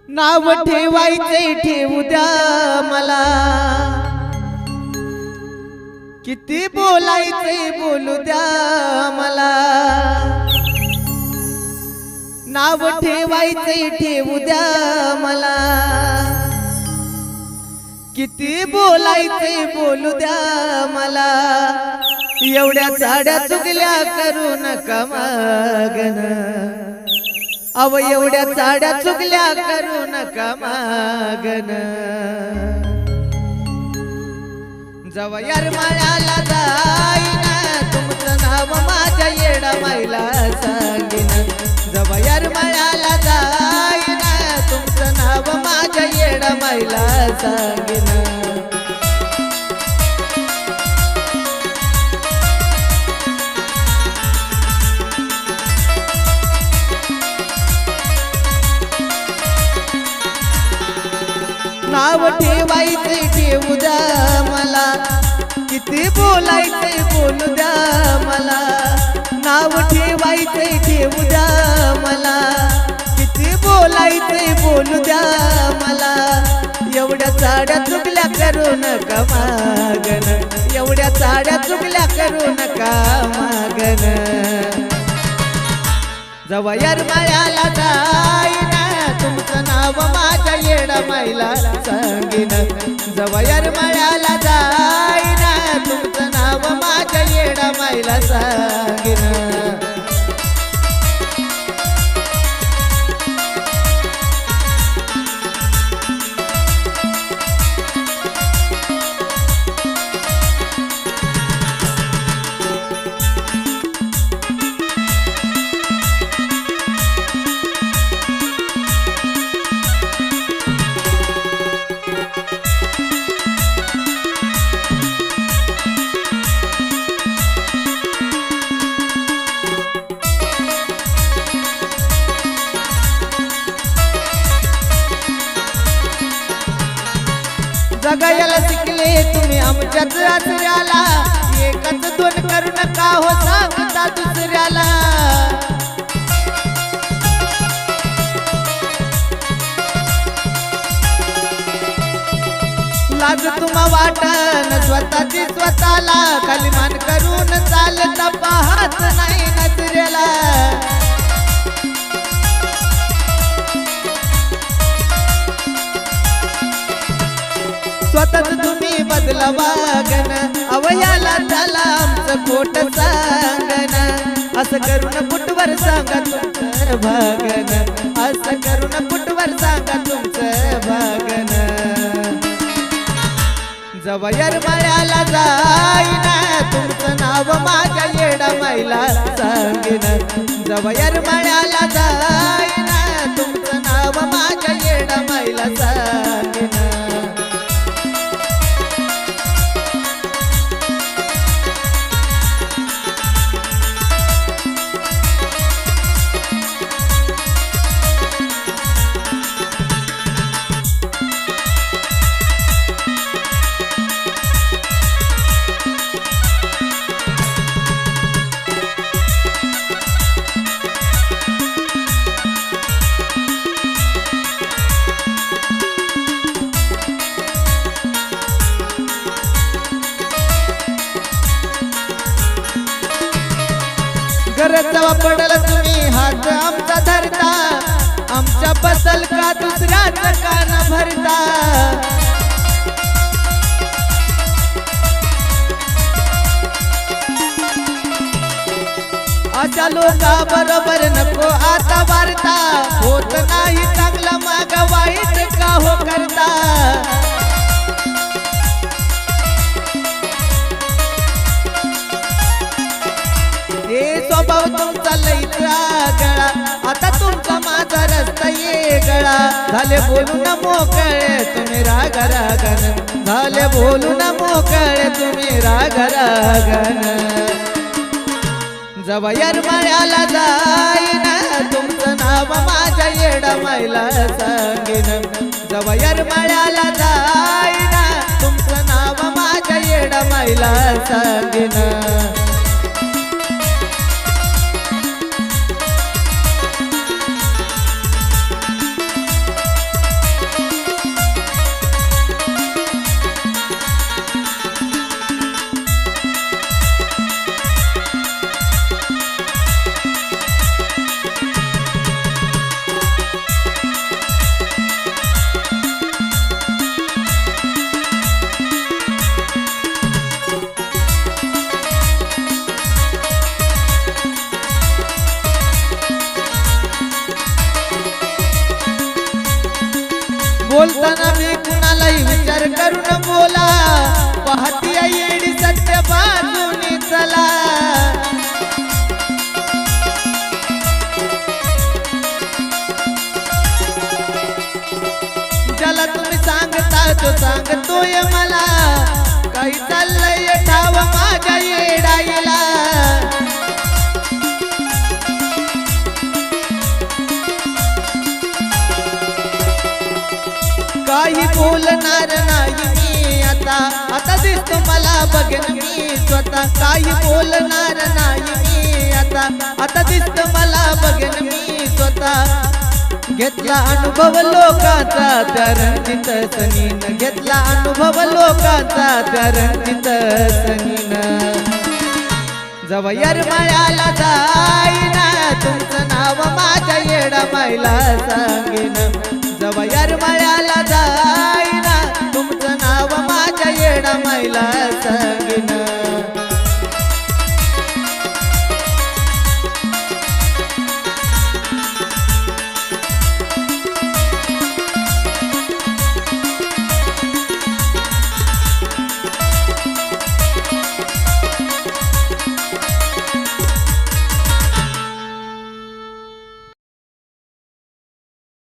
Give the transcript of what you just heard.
नाव ठेवायचे ठेवू द्या मला, किती बोलायचे बोलू द्या मला। नाव ठेवायचे ठेवू द्या मला, किती बोलायचे बोलू द्या मला। एवढ्या चाड्या चुकल्या करू नका मागन, अव एवढ्या चाड्या चुकल्या करू नका मागन। जवा येरमाळ्याला जाईन तुमचं नाव माझ्या येडमाईला सांगीन। जवा येरमाळ्याला जाईन तुमचं नाव माझ्या येडमाईला सांगीन। नाव ठेवायचे ठेवू द्या मला, किती बोलायचे बोलू द्या मला। नाव ठेवायचे ठेवू द्या मला, किती बोलायचे बोलू द्या मला। एवढ्या चाड्या चुकल्या करू नका मागन, एवढ्या चाड्या चुकल्या करू नका मागन। जवा येरमाळ्याला जाईन तुमचं नाव माझ्या येडमाईला सांगीन। जवा येरमाळ्याला जाईन तुमचं नाव माझ्या येडमाईला सांगीन। जगायला शिकले तुम्ही आमच्याच आचऱ्याला, एकच दोन करू नका हो सांगता दुसऱ्याला। लाज तुम्हा वाटन स्वतःची स्वतःला, खाली मान करून चालता पाहत नाही नजरेला। स्वतःच तुम्ही बदला वागन, अवयाला झाला आमचं खोट सांगन। असं करून कुठवर सांगा तुमचं भागन, असं करून कुठवर सांगा तुमचं भागन। जवा येरमाळ्याला जाईन तुमचं नाव माझ्या येडमाईला सांगीन। जवा येरमाळ्याला जाईन तुमचं नाव माझ्या येडमाईला सांगीन। गरजवा पडल तुम्ही हात आमचा धरता, आमच्या बदल का दुसऱ्याच कान भरता। अशा लोका बरोबर नको आता वार्ता, होत नाही चांगलं माग वाईट का हो करता। स्वभाव तुमचा लईच गळा, आता तुमचा माझा रस्ता ये गळा। झाले बोलून मोकळे तुम्ही राग रागन, झाले बोलून मोकळे तुम्ही राग रागन। जवा येरमाळ्याला जाईन तुमचं नाव माझ्या येडमाईला सांगीन। जवा येरमाळ्याला जाईन तुमचं नाव माझ्या येडमाईला सांगीन। बोलताना मी कुणालाही विचार करून बोला, पाहती येडी सत्य बाजूनी चला. ज्याला तुम्ही सांगता तो सांगतोय मला, काही चाललंय ठाव माझ्या येडाईला. काही बोलणार नाही मी आता, आता दिसतो मला बघेन मी स्वतः. काही बोलणार नाही मी आता, आता दिसतो मला बघेन मी स्वतः. घेतला अनुभव लोकांचा त्या रंजित सनीन, घेतला अनुभव लोकांचा त्या रंजित सनीन. जवा येरमाळ्याला जाईना तुमचं नाव माझ्या येडामाईला सांगेन. जवा येरमाळ्याला